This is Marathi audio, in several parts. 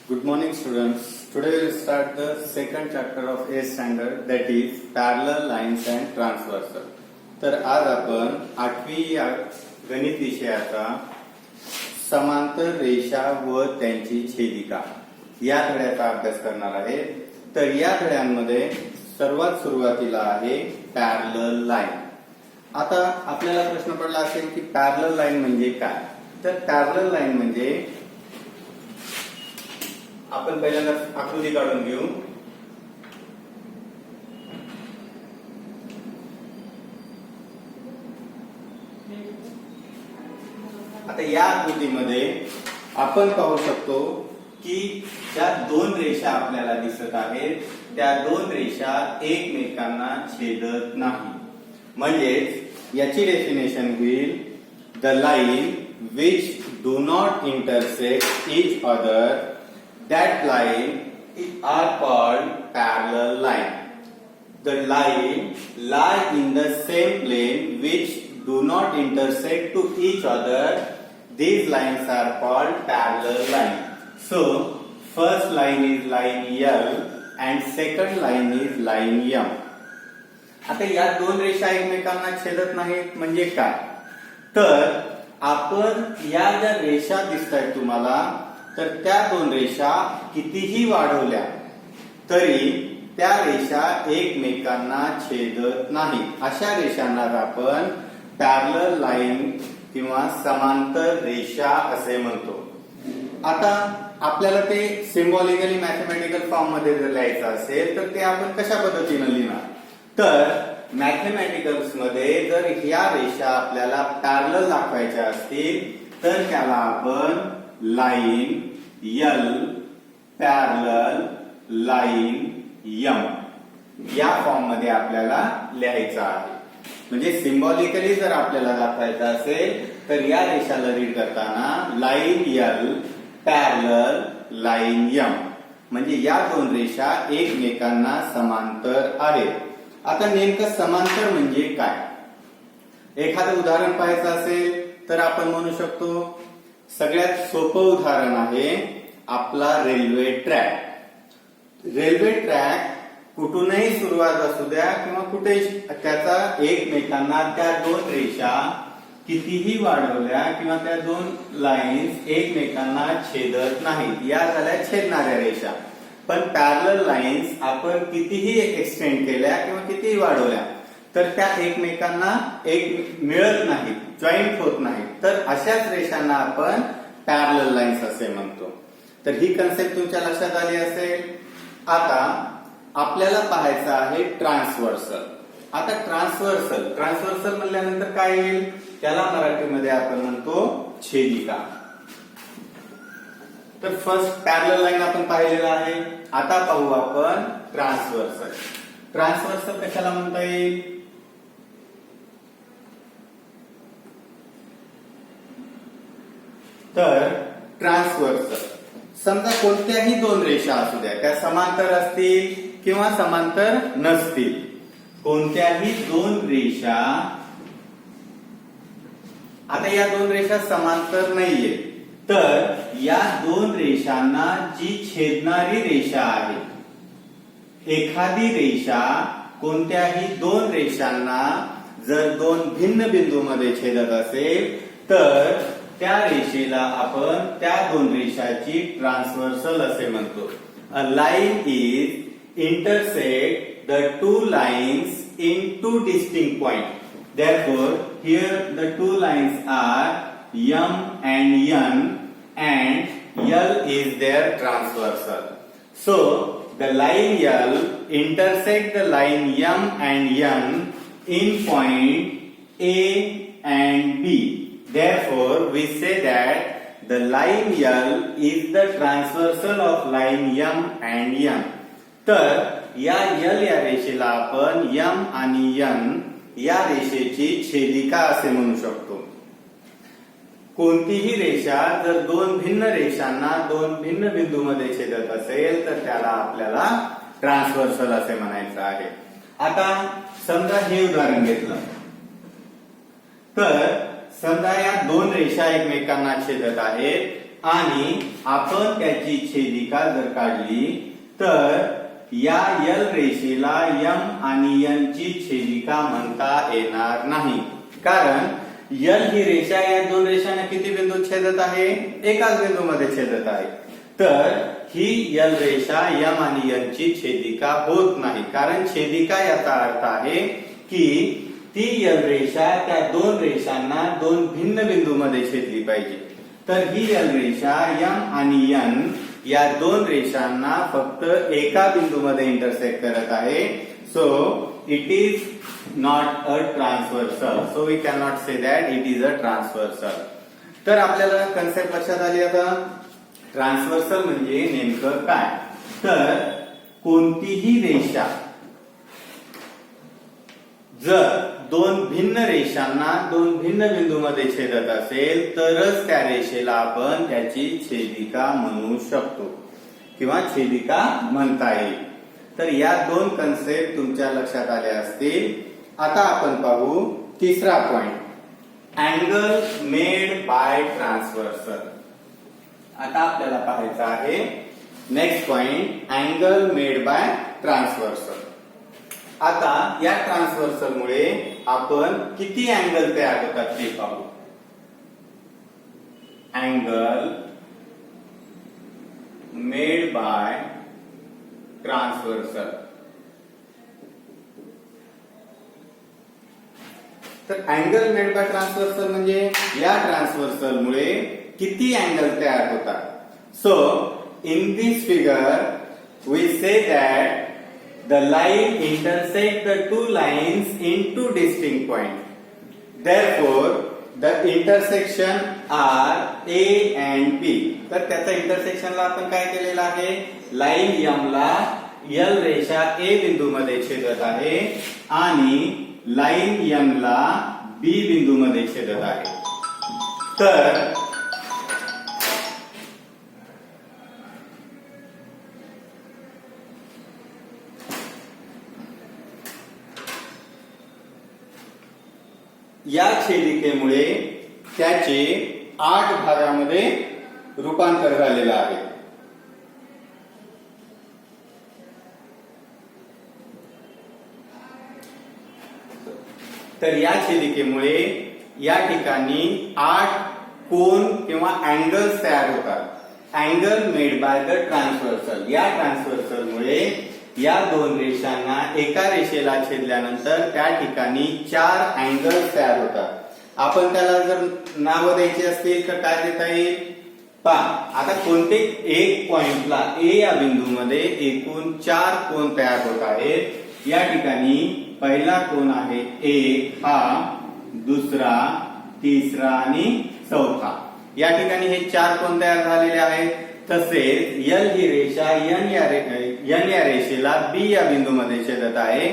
Good morning, students. Today we will start the second chapter of A standard, that is parallel lines and transversal. तर आज आपण 8वी या गणित विषयाचा समांतर रेषा व त्यांची छेदिका या धड्याचा अभ्यास करणार आहे. तर या धड्यांमध्ये सर्वात सुरुवातीला आहे पॅरलल लाईन. आता आपल्याला प्रश्न पडला असेल की पॅरलल लाईन म्हणजे काय? तर पॅरलल लाईन म्हणजे आपण पहिल्यांदा आकृती काढून घेऊ. आता या आकृतीमध्ये आपण पाहू शकतो की ज्या दोन रेषा आपल्याला दिसत आहेत त्या दोन रेषा एकमेकांना छेदत नाही. म्हणजेच याची डेफिनेशन होईल the line which do not intersect each other, that line are called parallel line. The line lie in the same plane which do not intersect to each other. These lines are called parallel line. So first line is line L and second line is line M. आता या दोन रेषा एकमेकांना छेदत नाहीत म्हणजे काय? तर आपण या ज्या रेषा दिसतायत तुम्हाला तर त्या दोन रेषा कितीही वाढवल्या तरी त्या रेषा एकमेकांना छेदत नाही. अशा रेषांना आपण पॅरलल लाईन किंवा समांतर रेषा असे म्हणतो. आता आपल्याला ते सिम्बॉलिकली मॅथमॅटिकल फॉर्म मध्ये जर लिहायचं असेल तर ते आपण कशा पद्धतीने लिहिणार? तर मॅथमॅटिकल्स मध्ये जर ह्या रेषा आपल्याला पॅरलल दाखवायच्या असतील तर त्याला आपण line L parallel line M या फॉर्म मध्ये आपल्याला लिहायचं आहे. म्हणजे सिम्बॉलिकली जर आपल्याला दाखवायचं असेल तर या रेषाला रीड करताना line L parallel line M म्हणजे या दोन रेषा एकमेकांना समांतर आहेत. आता नेमकं समांतर म्हणजे काय? एखादं उदाहरण पाहायचं असेल तर आपण म्हणू शकतो सगळ्यात सोपं उदाहरण आहे आपला रेल्वे ट्रॅक. रेल्वे ट्रॅक कुठूनही सुरुवात असू द्या किंवा कुठे त्याचा एकमेकांना त्या दोन रेषा कितीही वाढवल्या किंवा त्या दोन लाईन्स एकमेकांना छेदत नाहीत. या झाल्या छेदणाऱ्या रेषा. पण पॅरलल लाईन्स आपण कितीही एक्सटेंड केल्या किंवा कितीही वाढवल्या तर त्या एकमेकांना एक मिळत नाहीत, जॉईंट होत नाहीत. तर अशाच रेषांना आपण पॅरलल लाईन्स असे म्हणतो. तर ही कन्सेप्ट तुमच्या लक्षात आली असेल. आता आपल्याला पाहायचं आहे ट्रान्सव्हर्सल. आता ट्रान्सव्हर्सल म्हणल्यानंतर काय येईल? त्याला मराठीमध्ये आपण म्हणतो छेदिका. तर फर्स्ट पॅरलल लाईन आपण पाहिलेला आहे. आता पाहू आपण ट्रान्सव्हर्सल. ट्रान्सव्हर्सल कशाला म्हणता येईल? तर ट्रान्सव्हर्सल समजा कोणत्याही दोन रेषा असू द्या, त्या समांतर असतील किंवा समांतर नसतील. कोणत्याही दोन रेषा, आता या दोन रेषा समांतर नाहीये तर या दोन रेषांना जी छेदणारी रेषा आहे, एखादी रेषा कोणत्याही दोन रेषांना जर दोन भिन्न बिंदूमध्ये छेदत असेल तर त्या रेषेला आपण त्या दोन रेषाची ट्रान्सव्हर्सल असे म्हणतो. अ line is intersect the two lines in two distinct point. Therefore, here the two lines are M and N and L is their transversal. So, the line L intersect the line M and N in point A and B. Therefore, we say that the line L is the transversal of line M and N. तर या L या रेषेला आपण M आणि N या रेषेची छेदिका असे म्हणू शकतो. कोणतीही रेषा जर दोन भिन्न रेषांना दोन भिन्न बिंदूमध्ये छेदत असेल तर त्याला आपल्याला ट्रान्सव्हर्सल असे म्हणायचं आहे. आता समजा हे उदाहरण घेतलं तर समजा या दोन रेषा एकमेकांना छेदत आहेत आणि आपण त्याची छेदिका जर काढली तर या यल रेषेला यम आणि एन ची छेदिका म्हणता येणार नाही, कारण यल ही रेषा या दोन रेषांना किती बिंदू छेदत आहे? एकाच बिंदूमध्ये छेदत आहे. तर ही यल रेषा यम आणि एन ची छेदिका होत नाही, कारण छेदिका याचा अर्थ आहे की ती यल रेषा त्या दोन रेषांना दोन भिन्न बिंदूमध्ये छेदली पाहिजे. तर ही यल रेषा यम आणि एन या दोन रेषांना फक्त एका बिंदूमध्ये इंटरसेक्ट करत आहे. So it is not a transversal. So we can not say that it is a transversal. तर आपल्याला कन्सेप्ट लक्षात आली आता. ट्रान्सव्हर्सल म्हणजे नेमकं काय? तर कोणतीही रेषा जर दोन भिन्न रेषांना दोन भिन्न बिंदूमध्ये छेदत असेल तरच त्या रेषेला आपण त्याची छेदिका म्हणू शकतो किंवा छेदिका म्हणता येईल. तर या दोन कन्सेप्ट तुमच्या लक्षात आल्या असतील. आता आपण पाहू तिसरा point, angle made by transversal. आता आपल्याला पाहायचं आहे next point, angle made by transversal. आता या ट्रान्सव्हर्सल मुळे आपण किती अँगल तयार होतात ते पाहू. Angle made by transversal. तर अँगल मेड बाय ट्रान्सव्हर्सल म्हणजे या ट्रान्सव्हर्सल मुळे किती अँगल तयार होतात. So in this figure we say that the line intersect the two lines in two distinct points. Therefore, the intersection are A and B. तर त्याचा इंटरसेक्शनला आपण काय केलेलं आहे? लाईन M ला L रेषा A बिंदूमध्ये छेदत आहे आणि लाईन M ला B बिंदूमध्ये छेदत आहे. तर या छेदिकेमुळे त्याचे 8 भागामध्ये रूपांतर झालेलं आहे. तर या छेदिकेमुळे या ठिकाणी 8 कोन किंवा अँगल्स तयार होतात. Angle made by the transversal. या ट्रान्सव्हर्सल मुळे या दोन रेषांना एका रेषेला छेदल्यानंतर त्या ठिकाणी 4 अँगल्स तयार होतात. आपण त्याला जर नावं द्यायची असतील तर काय देता येईल? पहा, आता कोणते एक पॉइंटला ए या बिंदूमध्ये एकूण 4 कोन तयार होत आहेत. या ठिकाणी पहिला कोन आहे 1 हा, दुसरा, तिसरा आणि चौथा. या ठिकाणी हे 4 कोन तयार झालेले आहेत. तसेच यल ही रेषा यन या रेषेला बी या बिंदूमध्ये छेदत आहे.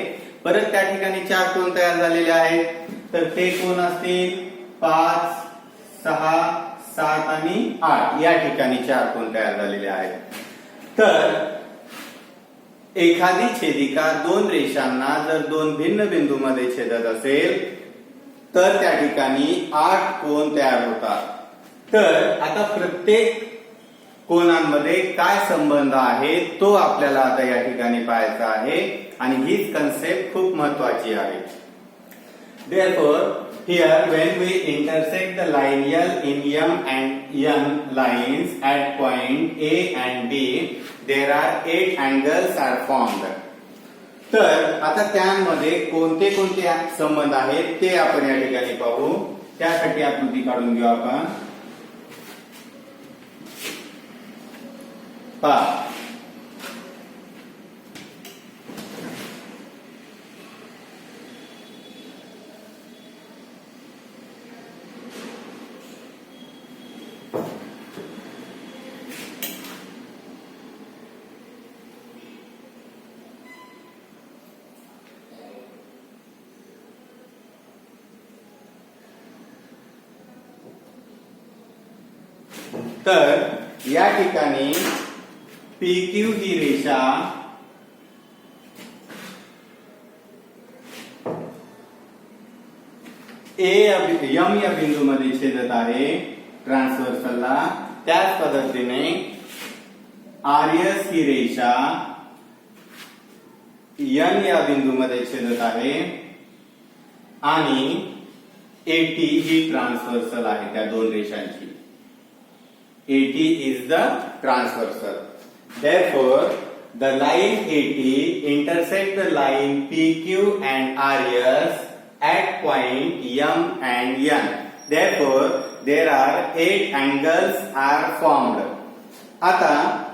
परत त्या ठिकाणी 4 कोन तयार झालेले आहेत. तर ते कोन असतील 5, 6, 7 आणि 8. या ठिकाणी 4 कोन तयार झालेले आहेत. तर एखादी छेदिका दोन रेषांना जर दोन भिन्न बिंदूमध्ये छेदत असेल तर त्या ठिकाणी 8 कोन तयार होतात. तर आता प्रत्येक कोनांमध्ये काय संबंध आहे तो आपल्याला आता या ठिकाणी पाहायचा आहे आणि हीच कन्सेप्ट खूप महत्वाची आहे. Therefore, here when we intersect the line L in M and N lines at point A and B, there are 8 angles are formed. तर आता त्यामध्ये कोणते कोणते संबंध आहेत ते आपण या ठिकाणी पाहू. त्यासाठी आकृती काढून घेऊ आपण. पहा, तर या ठिकाणी PQ ही रेषा M या बिंदूमध्ये छेदत आहे ट्रान्सव्हर्सलला त्याच पद्धतीने आर्यस ही रेषा N या बिंदूमध्ये छेदत आहे आणि AT ही ट्रान्सव्हर्सल आहे त्या दोन रेषांची. AT is the transversal. Therefore, the line AT intersect the line PQ and RS at point M and N. Therefore, there are 8 angles are formed. आता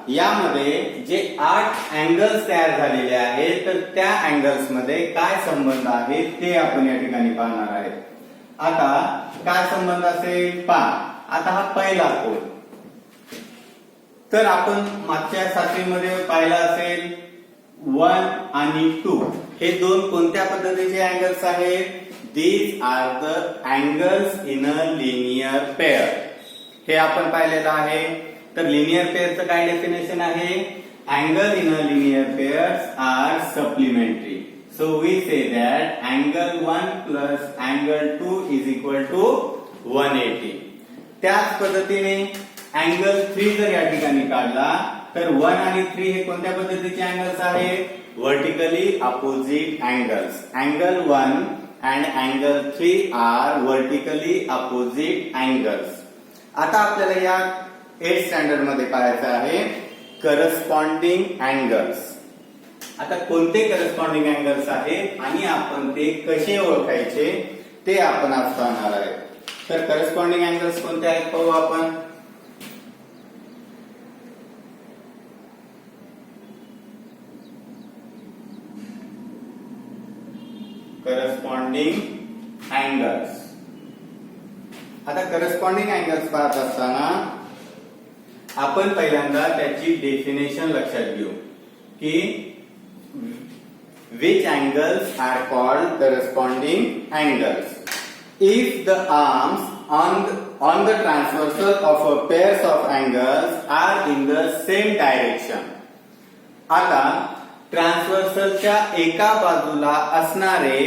यामध्ये जे 8 अँगल्स तयार झालेले आहेत तर त्या अँगल्स मध्ये काय संबंध आहे ते आपण या ठिकाणी पाहणार आहे. आता काय संबंध असेल पहा. आता हा पहिला कोन, तर आपण मागच्या साखळीमध्ये पाहिला असेल 1 आणि 2 हे दोन कोणत्या पद्धतीचे अँगल्स आहेत. These are the angles in a linear pair. हे आपण पाहिलेलं आहे. तर लिनियर पेअरचं काय डेफिनेशन आहे. Angle in a linear pairs are supplementary. So we say that angle 1 plus angle 2 is equal to 180. त्याच पद्धतीने अँगल 3 जर या ठिकाणी काढला तर 1 आणि 3 हे कोणत्या पद्धतीचे अँगल्स आहेत. Vertically opposite angles. Angle 1 and angle 3 are vertically opposite angles. आता आपल्याला या 8th स्टँडर्ड मध्ये पाहायचं आहे करस्पॉन्डिंग अँगल्स. आता कोणते करस्पॉन्डिंग अँगल्स आहेत आणि आपण ते कसे ओळखायचे ते आपण आज पाहणार आहे. तर करस्पॉन्डिंग अँगल्स कोणते आहेत पाहू आपण. Corresponding angles. आता करस्पॉन्डिंग अँगल्स पाहत असताना आपण पहिल्यांदा त्याची डेफिनेशन लक्षात घेऊ की which angles are called corresponding angles. If the arms on the transversal of a pairs of angles are in the same direction. आता ट्रान्सव्हर्सलच्या एका बाजूला असणारे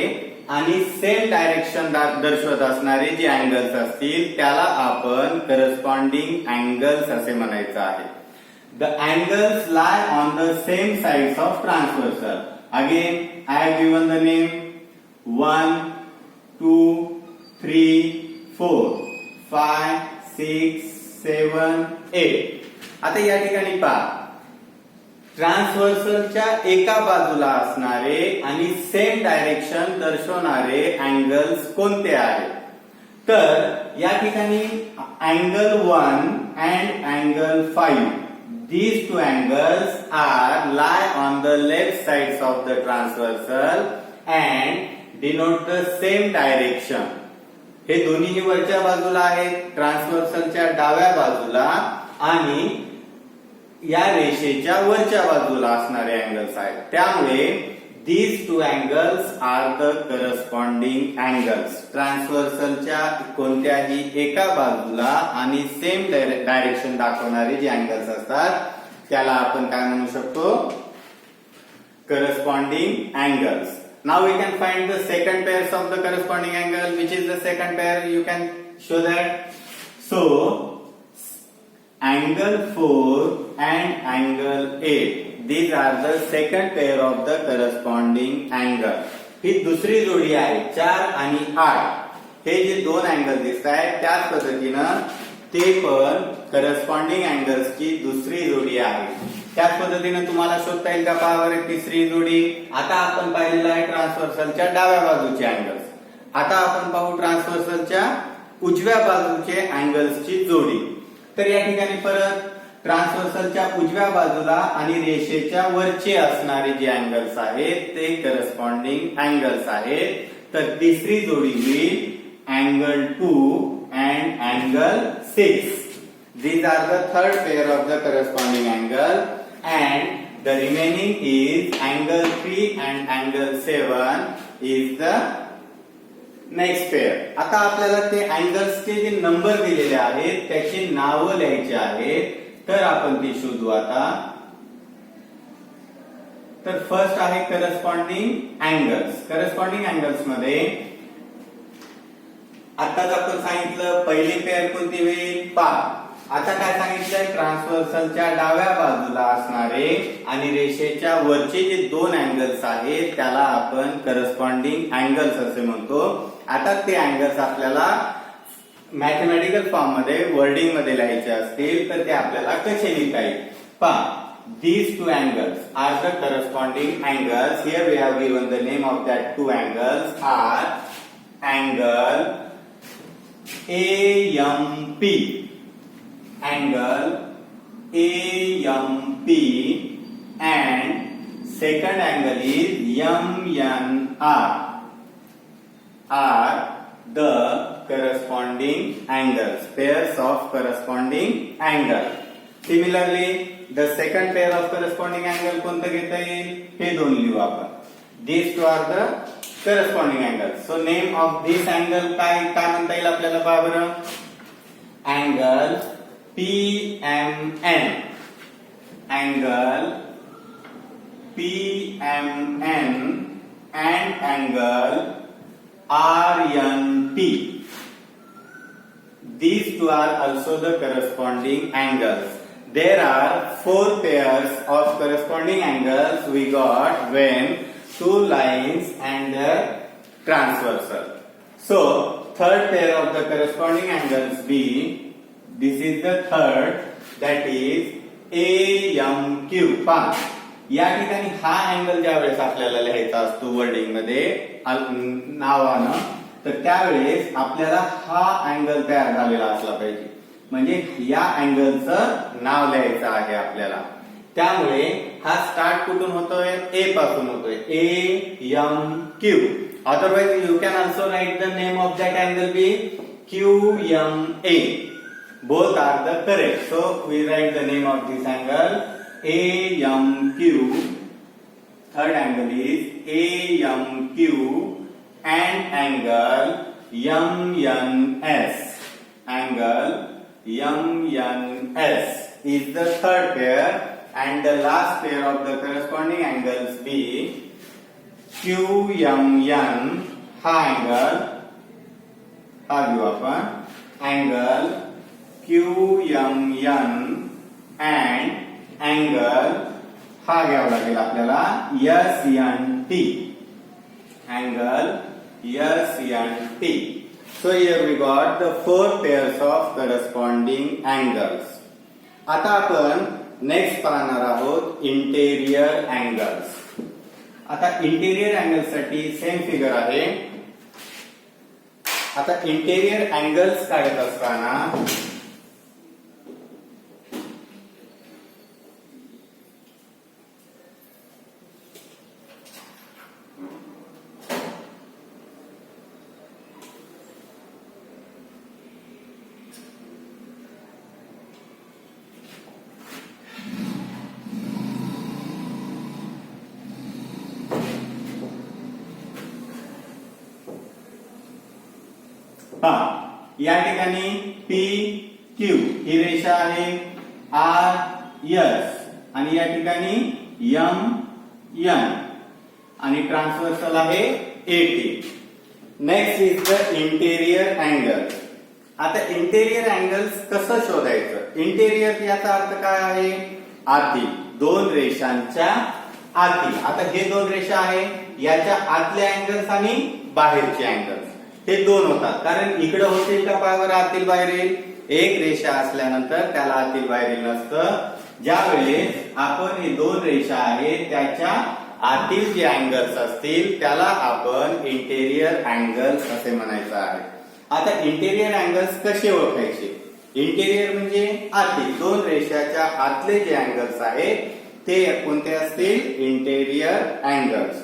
आणि सेम डायरेक्शन दर्शवत असणारे जे अँगल्स असतील त्याला आपण करस्पॉन्डिंग अँगल्स असे म्हणायचं आहे. The angles lie on the same sides of transversal. Again I have given the name 1, 2, 3, 4, 5, 6, 7, 8. आता या ठिकाणी पहा ट्रान्सव्हर्सलच्या एका बाजूला असणारे आणि सेम डायरेक्शन दर्शवणारे अँगल्स कोणते आहेत. तर या ठिकाणी angle 1 and angle 5 these two angles are lie on the left sides of the transversal and denote the same direction. हे दोन्ही वरच्या बाजूला आहेत ट्रान्सव्हर्सलच्या डाव्या बाजूला आणि या रेषेच्या वरच्या बाजूला असणारे अँगल्स आहेत. त्यामुळे these two angles are the corresponding angles. ट्रान्सव्हर्सलच्या कोणत्याही एका बाजूला आणि सेम डायरेक्शन दाखवणारे जे अँगल्स असतात त्याला आपण काय म्हणू शकतो corresponding angles. Now we can find the second pairs of the corresponding angle. Which is the second pair. You can show that. So angle 4 and angle 8 these are the second pair of the corresponding angle. ही दुसरी जोडी आहे 4 आणि 8. हे जे दोन अँगल दिसत आहेत त्याच पद्धतीनं ते पण करस्पॉन्डिंग अँगल्सची दुसरी जोडी आहे. त्याच पद्धतीनं तुम्हाला शोधता येईल का पहा बरं तिसरी जोडी. आता आपण पाहिलेलं आहे ट्रान्सव्हर्सलच्या डाव्या बाजूचे अँगल्स. आता आपण पाहू ट्रान्सव्हर्सलच्या उजव्या बाजूचे अँगल्सची जोडी. तर या ठिकाणी परत ट्रान्सव्हर्सलच्या उजव्या बाजूला आणि रेषेच्या वरचे असणारे जे अँगल्स आहेत ते करस्पॉन्डिंग अँगल्स आहेत. तर तिसरी जोडी होईल angle 2 and angle 6. These are the third pair of the corresponding angle and the remaining is angle 3 and angle 7 is the next pair. आता आपल्याला ते अँगल्सचे जे नंबर दिलेले आहेत त्याची नावं लिहायची आहेत. तर आपण ती शोधू आता. तर फर्स्ट आहे करस्पॉन्डिंग अँगल्स. करस्पॉन्डिंग अँगल्स मध्ये आताच आपण सांगितलं पहिली पेअर कोणती होईल पहा. आता काय सांगितलंय, ट्रान्सव्हर्सलच्या डाव्या बाजूला असणारे आणि रेषेच्या वरचे जे दोन अँगल्स आहेत त्याला आपण करस्पॉन्डिंग अँगल्स असे म्हणतो. आता ते अँगल्स आपल्याला मॅथमॅटिकल फॉर्म मध्ये वर्डिंग मध्ये लिहायचे असतील तर ते आपल्याला कसे लिहिता येईल पहा. These two angles are the corresponding angles. Here we have given the name of that two angles are angle AMP, angle AMP, and second angle is MNR, are the corresponding angles, pairs of corresponding angles. Similarly, the second pair of corresponding angle कोणतं घेता येईल, हे दोन लिहू आपण. These two are the corresponding angles. So name of this angle काय म्हणता येईल आपल्याला पहा बरं. Angle PMN, angle PMN and angle RNP. These two are also the corresponding angles. There are four pairs of corresponding angles we got when two lines and the transversal. So, third pair of the corresponding angles be, this is the third, that is AMQ. पहा, या ठिकाणी हा अँगल ज्या वेळेस आपल्याला लिहायचा असतो वर्डिंग मध्ये नावानं, तर त्यावेळेस आपल्याला हा अँगल तयार झालेला असला पाहिजे. म्हणजे या अँगलचं नाव लिहायचं आहे आपल्याला. त्यामुळे हा स्टार्ट कुठून होतोय, ए पासून होतोय, AMQ. Otherwise you can also write the name of that angle B QMA. Both are the correct. So we write the name of this angle AMQ. Third angle is AMQ and angle MNS. Angle MNS is the third pair, and the last pair of the corresponding angles be QMN. हा angle हा घेऊ आपण, angle QMN and angle हा घ्यावा लागेल आपल्याला SNT. Angle SNT. So here we got the four pairs of corresponding angles. आता आपण नेक्स्ट पाहणार आहोत इंटेरियर अँगल्स. आता इंटेरियर अँगल साठी सेम फिगर आहे. आता इंटेरियर अँगल्स काढत असताना या ठिकाणी PQ ही रेषा आहे, RS, आणि या ठिकाणी MN, आणि ट्रान्सव्हर्सल आहे AT. Next is the interior angle. आता इंटेरियर अँगल्स कसं शोधायचं. इंटेरियर याचा अर्थ काय आहे, आतील, दोन रेषांच्या आतील. आता हे दोन रेषा आहे, याच्या आतले अँगल्स आणि बाहेरचे अँगल्स हे दोन होतात. कारण इकडे होतील का पावर आतील बाहेरील, एक रेषा असल्यानंतर त्याला आतील बाहेरील नसतं. ज्यावेळेस आपण हे दोन रेषा आहेत त्याच्या आतील जे अँगल्स असतील त्याला आपण इंटेरियर अँगल्स असे म्हणायचं आहे. आता इंटेरियर अँगल्स कसे ओळखायचे. इंटेरियर म्हणजे आतील, दोन रेषाच्या आतले जे अँगल्स आहेत ते कोणते असतील, इंटेरियर अँगल्स.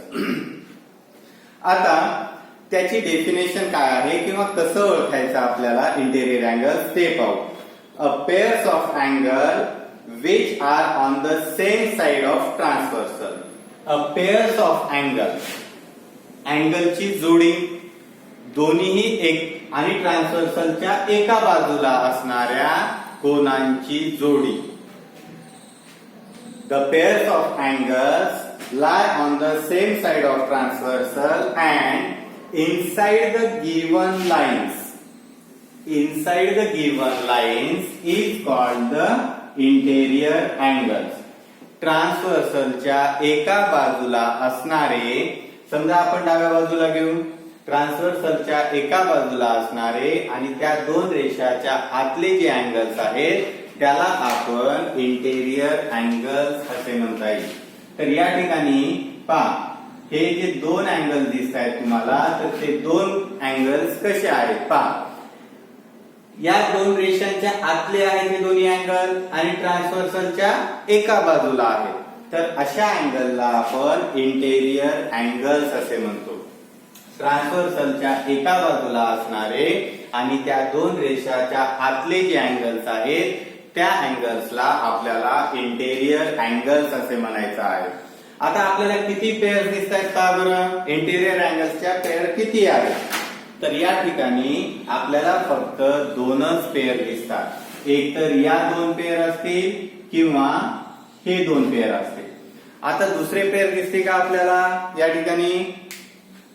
आता त्याची डेफिनेशन काय आहे किंवा कसं ओळखायचं आपल्याला इंटेरियर अँगल्स ते पाहू. A pairs of angle which are on the same side of transversal. A pairs of angle, अँगलची जोडी, दोन्हीही एक आणि ट्रान्सव्हर्सलच्या एका बाजूला असणाऱ्या कोनांची जोडी. The pairs of angles lie on the same side of transversal and inside the given lines. inside the given lines is called the interior angles. ट्रान्सव्हर्सलच्या एका बाजूला असणारे, समजा आपण डाव्या बाजूला घेऊ, ट्रान्सव्हर्सलच्या एका बाजूला असणारे आणि त्या दोन रेषाच्या आतले जे अँगल्स आहेत त्याला आपण इंटेरियर अँगल्स असे म्हणता येईल. तर या ठिकाणी पहा, हे जे दोन अँगल दिसत आहेत तुम्हाला, तर ते दोन अँगल्स कसे आहेत पहा. या दोन रेषांच्या आतले आहेत हे दोन्ही अँगल आणि ट्रान्सव्हर्सलच्या एका बाजूला आहेत. तर अशा अँगलला आपण इंटेरियर अँगल्स असे म्हणतो. ट्रान्सव्हर्सलच्या एका बाजूला असणारे आणि त्या दोन रेषाच्या आतले जे अँगल्स आहेत त्या अँगल्सला आपल्याला इंटेरियर अँगल्स असे म्हणायचं आहे. आता आपल्याला किती पेअर दिसत आहेत का बरं? इंटेरियर अँगल्सच्या पेअर किती आहेत? तर या ठिकाणी आपल्याला फक्त दोनच पेअर दिसतात. एक तर या दोन पेअर असतील किंवा हे दोन पेअर असतील. आता दुसरे पेअर दिसते का आपल्याला या ठिकाणी?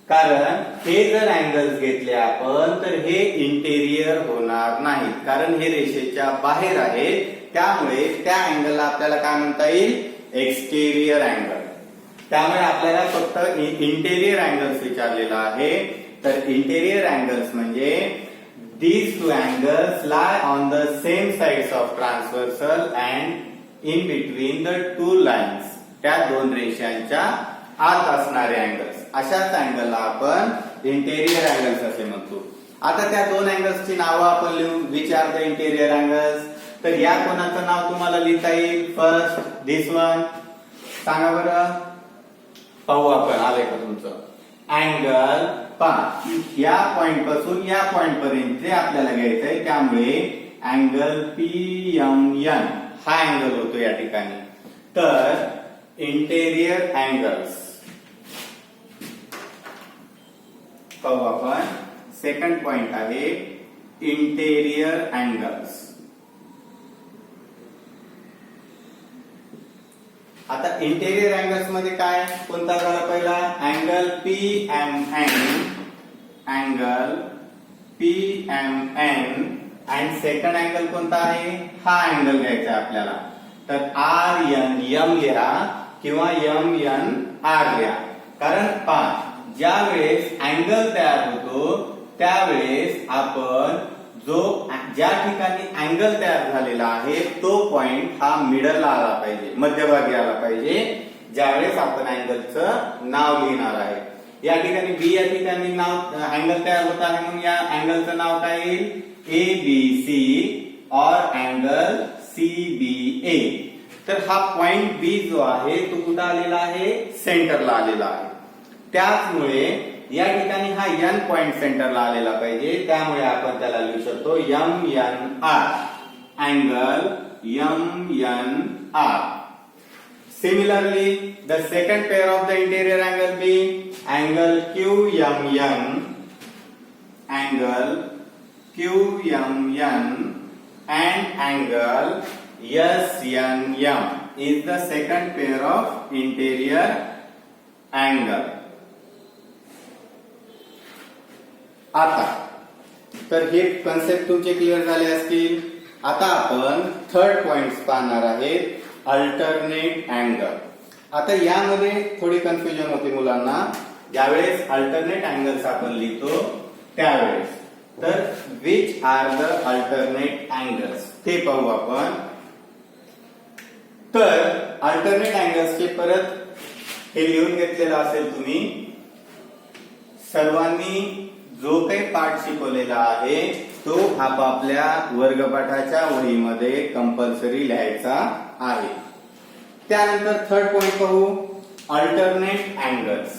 कारण हे जर अँगल्स घेतले आपण तर हे इंटेरियर होणार नाहीत, कारण हे रेषेच्या बाहेर आहे. त्यामुळे त्या अँगलला आपल्याला काय म्हणता येईल? Exterior angle. त्यामुळे आपल्याला फक्त इंटेरियर अँगल्स विचारलेला आहे. तर इंटेरियर अँगल्स म्हणजे these two angles lie on the same sides of transversal and in between the two lines. त्या दोन रेषांच्या आत असणारे अँगल्स, अशाच अँगलला आपण इंटेरियर अँगल्स असे म्हणतो. आता त्या दोन अँगल्सची नावं आपण लिहू. विचार द इंटेरियर अँगल्स. तर या कोणाचं नाव तुम्हाला लिहिता येईल? फर्स्ट दिस वन. सांगा बरं, पाहू आपण आलंय का तुमचं. अँगल पहा, या पॉइंट पासून या पॉइंट पर्यंत जे आपल्याला घ्यायचंय, त्यामुळे अँगल PMN हा अँगल होतो या ठिकाणी. तर इंटेरियर अँगल्स पाहू आपण. सेकंड पॉइंट आहे इंटेरियर अँगल्स. आता इंटेरियर अँगल्स मध्ये काय कोणता झाला पहिला? अँगल PMN, अँगल PMN आणि सेकंड अँगल कोणता आहे? हा अँगल घ्यायचा आपल्याला. तर RNM लिहा किंवा MNR लिहा. कारण पहा, ज्या वेळेस अँगल तयार होतो त्यावेळेस आपण ज्या ठिकाणी अँगल तयार झालेला आहे तो पॉइंट हा मिडलला आला पाहिजे, मध्यभागी आला पाहिजे, ज्यावेळेस आपण अँगलचं नाव लिहिणार आहे. या ठिकाणी बी या ठिकाणी नाव अँगल तयार होत आहे म्हणून या अँगलचं नाव काय येईल? ABC और अँगल CBA. तर हा पॉइंट बी जो आहे तो कुठं आलेला आहे? सेंटरला आलेला आहे. त्याचमुळे या ठिकाणी हा N पॉइंट सेंटरला आलेला पाहिजे, त्यामुळे आपण त्याला लिहू शकतो MNR, angle MNR. Similarly, the second pair of the interior angle be angle QMN, angle QMN and angle SNM is the second pair of interior angle. आता तर हे कन्सेप्ट तुमचे क्लिअर झाले असतील. आता आपण थर्ड पॉइंट पाहणार आहेत, अल्टरनेट अँगल. आता यामध्ये थोडी कन्फ्युजन होते मुलांना ज्यावेळेस अल्टरनेट अँगल्स आपण लिहितो त्यावेळेस. तर which are the alternate angles ते पाहू आपण. तर अल्टरनेट अँगल्सचे परत हे लिहून घेतलेलं असेल तुम्ही सर्वांनी. जो काही पाठ शिकवलेला आहे तो आपापल्या वर्गपाठाच्या वहीमध्ये कंपल्सरी लिहायचा आहे. त्यानंतर थर्ड पॉइंट पाहू, alternate angles.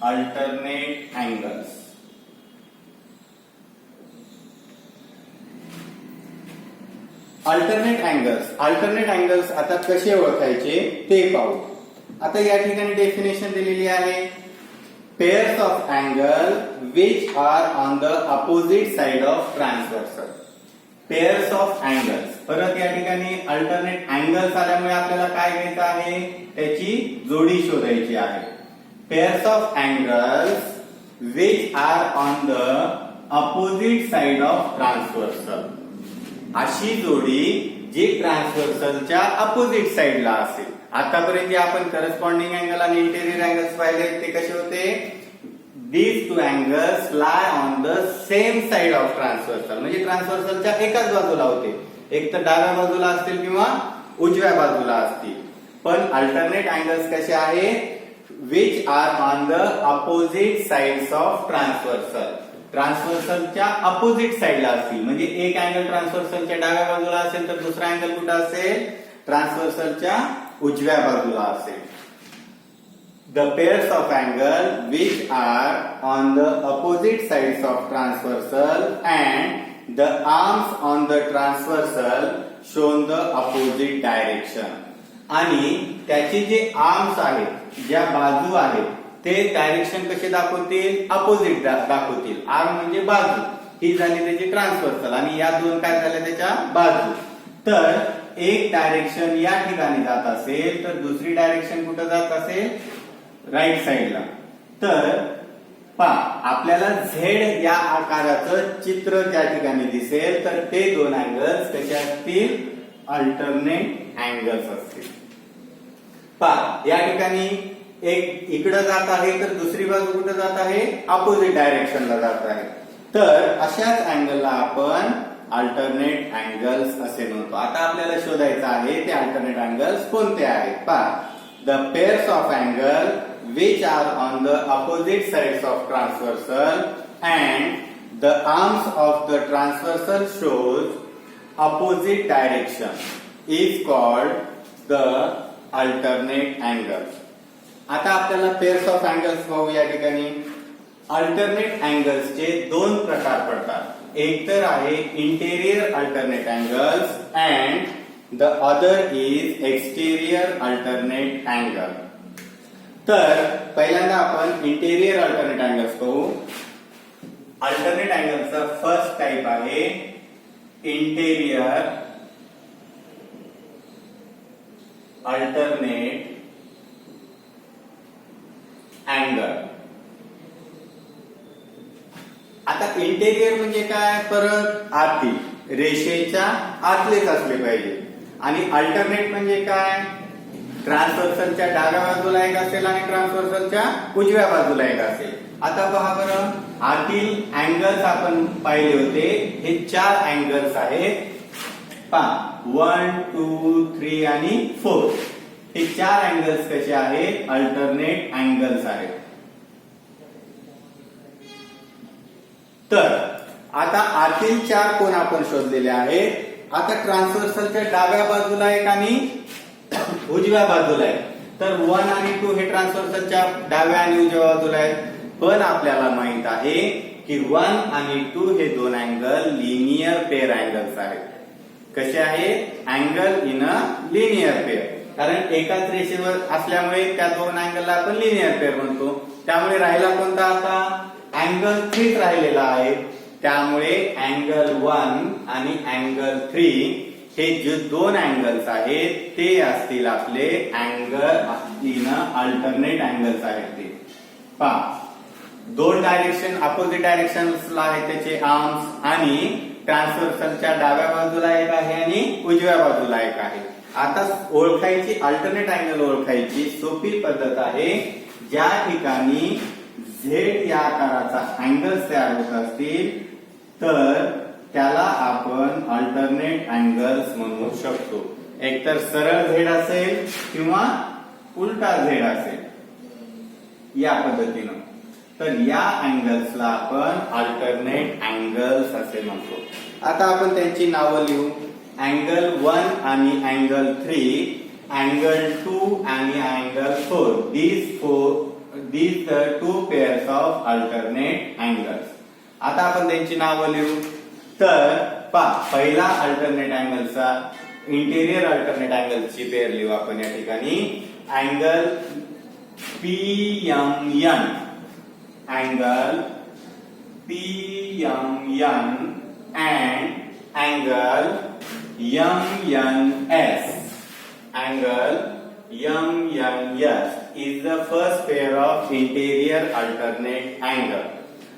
Alternate angles alternate angles आता कसे ओळखायचे ते पाहू. आता या ठिकाणी डेफिनेशन दिलेली आहे, pairs of angle which are on the opposite side of transversal. Pairs of angles. परत या ठिकाणी अल्टरनेट अँगल्स आल्यामुळे आपल्याला काय घ्यायचं आहे? त्याची जोडी शोधायची आहे. Pairs of angles which are on the opposite side of transversal. अशी जोडी जी ट्रान्सव्हर्सलच्या अपोजिट साइडला असेल. आतापर्यंत जे आपण करस्पॉन्डिंग अँगल आणि इंटेरियर अँगल्स पाहिले ते कसे होते? These two angles lie on the same side of transversal. म्हणजे ट्रान्सव्हर्सलच्या एकाच बाजूला होते. एक तर डाव्या बाजूला असतील किंवा उजव्या बाजूला असतील. पण अल्टरनेट अँगल्स कसे आहेत? Which are on the opposite sides of transversal. ट्रान्सव्हर्सलच्या अपोजिट साइडला असतील. म्हणजे एक अँगल ट्रान्सव्हर्सलच्या डाव्या बाजूला असेल तर दुसरा अँगल कुठे असेल? ट्रान्सव्हर्सलच्या उजव्या बाजूला असेल. The pairs of angle which are on the opposite sides of transversal and the arms on the transversal shown the opposite direction. आणि त्याचे जे आर्म्स आहेत, ज्या बाजू आहेत, ते डायरेक्शन कसे दाखवतील? अपोजिट दाखवतील. आर्म म्हणजे बाजू, ही झाली त्याची ट्रान्सव्हर्सल आणि या दोन काय झाल्या त्याच्या बाजू. तर एक डायरेक्शन या ठिकाणी जात असेल तर दुसरी डायरेक्शन कुठे जात असेल? राईट साइडला. तर आपल्याला झेड या आकाराचं चित्र त्या ठिकाणी दिसेल तर ते दोन अँगल्स कसे असतील? अल्टरनेट अँगल्स असतील. या ठिकाणी एक इकडे जात आहे तर दुसरी बाजू कुठे जात आहे? अपोजिट डायरेक्शनला जात आहे. तर अशाच अँगलला आपण अल्टरनेट अँगल्स असे म्हणतो. आता आपल्याला शोधायचं आहे ते अल्टरनेट अँगल्स कोणते आहेत. The pairs of angle which are on the opposite sides of transversal and the arms of the transversal shows opposite direction is called the alternate angles. आता आपल्याला pairs of angles पाहू. या ठिकाणी अल्टरनेट अँगल्सचे दोन प्रकार पडतात. एक तर आहे interior alternate angles and the other is exterior alternate angle. तर पहिल्यांदा आपण इंटेरियर अल्टरनेट अँगल्स पाहू. अल्टरनेट अँगलचा फर्स्ट टाइप आहे इंटेरियर अल्टरनेट अँगल. आता इंटेरियर म्हणजे काय? परत आतील रेषेच्या आतलेच असले पाहिजे. आणि अल्टरनेट म्हणजे काय? ट्रान्सव्हर्सलच्या डाव्या बाजूला एक असेल आणि ट्रान्सव्हर्सलच्या उजव्या बाजूला एक असेल. आता पहा बरं, आतील अँगल्स आपण पाहिले होते. हे 4 अँगल्स आहेत. पहा 1, 2, 3 आणि 4. हे 4 अँगल्स कसे आहेत? अल्टरनेट अँगल्स आहेत. तर आता आतील 4 कोण आपण शोधलेले आहेत. आता ट्रान्सव्हर्सलच्या डाव्या बाजूला एक आणि उजव्या बाजूला आहे. तर 1 आणि 2 हे ट्रान्सव्हर्सलच्या डाव्या आणि उजव्या बाजूला आहेत. पण आपल्याला माहित आहे की 1 आणि 2 हे दोन अँगल लिनियर पेअर अँगल्स आहेत. कसे आहेत? Angle in a linear pair. कारण एकाच रेषेवर असल्यामुळे त्या दोन अँगलला आपण लिनियर पेअर म्हणतो. त्यामुळे राहिला कोणता? आता अँगल 3 राहिलेला आहे. त्यामुळे अँगल 1 आणि अँगल 3 हे जे दोन अँगल्स आहेत ते असतील आपले अँगल इन अल्टरनेट अँगल्स आहेत. ते पहा, दोन डायरेक्शन अपोजिट डायरेक्शनला आहेत त्याचे आर्म्स आणि ट्रान्सव्हर्सलच्या डाव्या बाजूला एक आहे आणि उजव्या बाजूला एक आहे. आता ओळखायची अल्टरनेट अँगल ओळखायची सोपी पद्धत आहे. ज्या ठिकाणी झेड या आकाराचा अँगल्स तयार होत असतील तर त्याला आपण अल्टरनेट अँगल्स म्हणू शकतो. एकतर सरळ झेड असेल किंवा उलटा झेड असेल या पद्धतीनं. तर या अँगल्सला आपण अल्टरनेट अँगल्स असे म्हणतो. आता आपण त्यांची नावं लिहू. अँगल 1 आणि अँगल 3, अँगल 2 आणि angle 4. These are 2 pairs of alternate angles. आता आपण त्यांची नावं लिहू. तर पहिला अल्टरनेट अँगलचा इंटेरियर अल्टरनेट अँगलची पेअर लिहू आपण या ठिकाणी. Angle PMN, angle PMN and angle MNS, angle MNS is the first pair of interior alternate angle.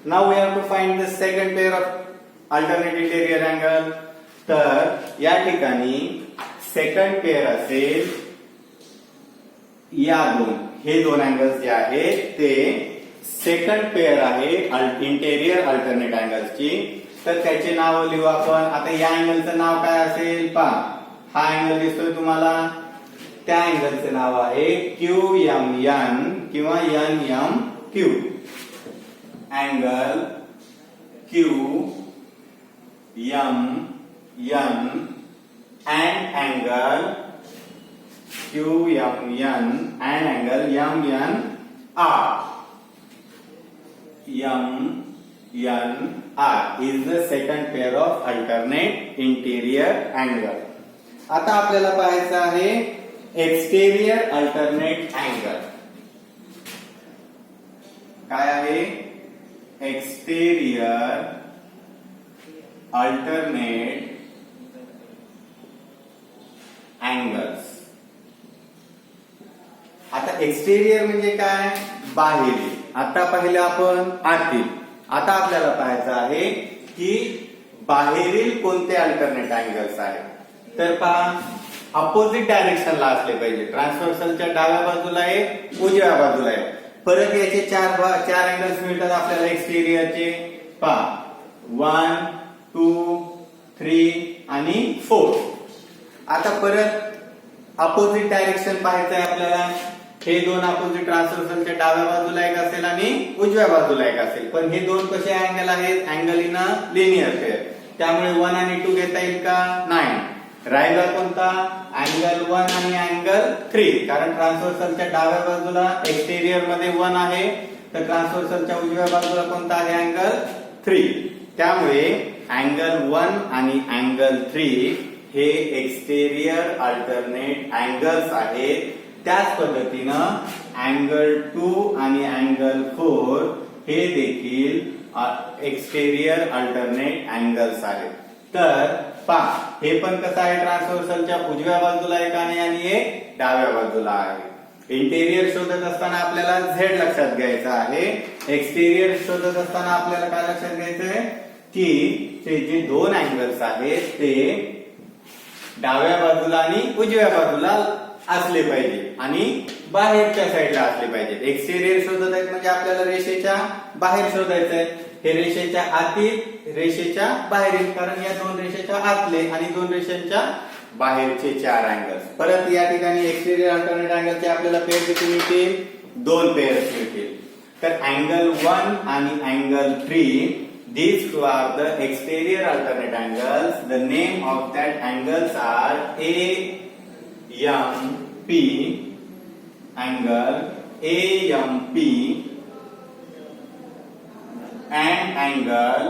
Now we have to find the second pair of alternate interior angle. तर या ठिकाणी सेकंड पेअर असेल या दोन, हे दोन अँगल्स जे आहेत ते सेकंड पेअर आहे इंटेरियर अल्टरनेट अँगल्सची. तर त्याचे नाव लिहू आपण. आता या अँगलचं नाव काय असेल पहा. हा अँगल दिसतोय तुम्हाला, त्या अँगलचे नाव आहे QMN किंवा NMQ. Angle QMN and angle QMN and angle MNR. MNR is the second pair of alternate interior angle. आता आपल्याला पाहायचं आहे एक्सटेरियर अल्टरनेट अँगल. काय आहे? Exterior alternate angles. आता एक्सटेरियर म्हणजे काय? बाहेरील. आता पाहिलं आपण आतील. आता आपल्याला पाहायचं आहे की बाहेरील कोणते अल्टरनेट अँगल्स आहेत. तर पहा, अपोजिट डायरेक्शनला असले पाहिजे. ट्रान्सव्हर्सलच्या डाव्या बाजूला आहे, उजव्या बाजूला आहे. परत याचे चार अँगल्स मिळतात आपल्याला एक्सटेरियरचे. पहा, 1, 2, 3 आणि 4. आता परत अपोजिट डायरेक्शन पाहायचं आहे आपल्याला. हे दोन अपोजिट ट्रान्सव्हर्सलच्या डाव्या बाजूला एक असेल आणि उजव्या बाजूला एक असेल. पण हे दोन कसे अँगल आहेत? Angle in a linear pair. त्यामुळे 1 आणि 2 घेता येईल का? नाही. राहिला कोणता? अँगल 1 आणि अँगल 3. कारण ट्रान्सव्हर्सलच्या डाव्या बाजूला एक्सटेरियर मध्ये 1 आहे, तर ट्रान्सव्हर्सलच्या उजव्या बाजूला कोणता आहे? अँगल 3. त्यामुळे अँगल 1 आणि अँगल 3 हे एक्सटेरियर अल्टरनेट अँगल्स आहेत. त्याच पद्धतीनं अँगल 2 आणि अँगल 4 हे देखील एक्सटेरियर अल्टरनेट अँगल्स आहेत. तर पहा, हे पण कसं आहे? ट्रान्सव्हर्सलच्या उजव्या बाजूला एक आणि एक डाव्या बाजूला आहे. इंटेरियर शोधत असताना आपल्याला Z लक्षात घ्यायचा आहे. एक्सटेरियर शोधत असताना आपल्याला काय लक्षात घ्यायचं आहे की ते जे दोन अँगल्स आहेत ते डाव्या बाजूला आणि उजव्या बाजूला असले पाहिजे आणि बाहेरच्या साईडला असले पाहिजेत. एक्सटेरियर शोधत आहेत म्हणजे आपल्याला रेषेच्या बाहेर शोधायचं आहे. हे रेषेच्या आतील, रेषेच्या बाहेरील. कारण या दोन रेषेच्या आतले आणि दोन रेषांच्या बाहेरचे चार अँगल्स. परत या ठिकाणी एक्सटेरियर अल्टरनेट अँगलचे आपल्याला पेअर किती मिळतील? 2 पेअर्स मिळतील. तर अँगल 1 आणि angle 3, these two are the exterior alternate angles. The name of that angles are AMP, angle AMP and angle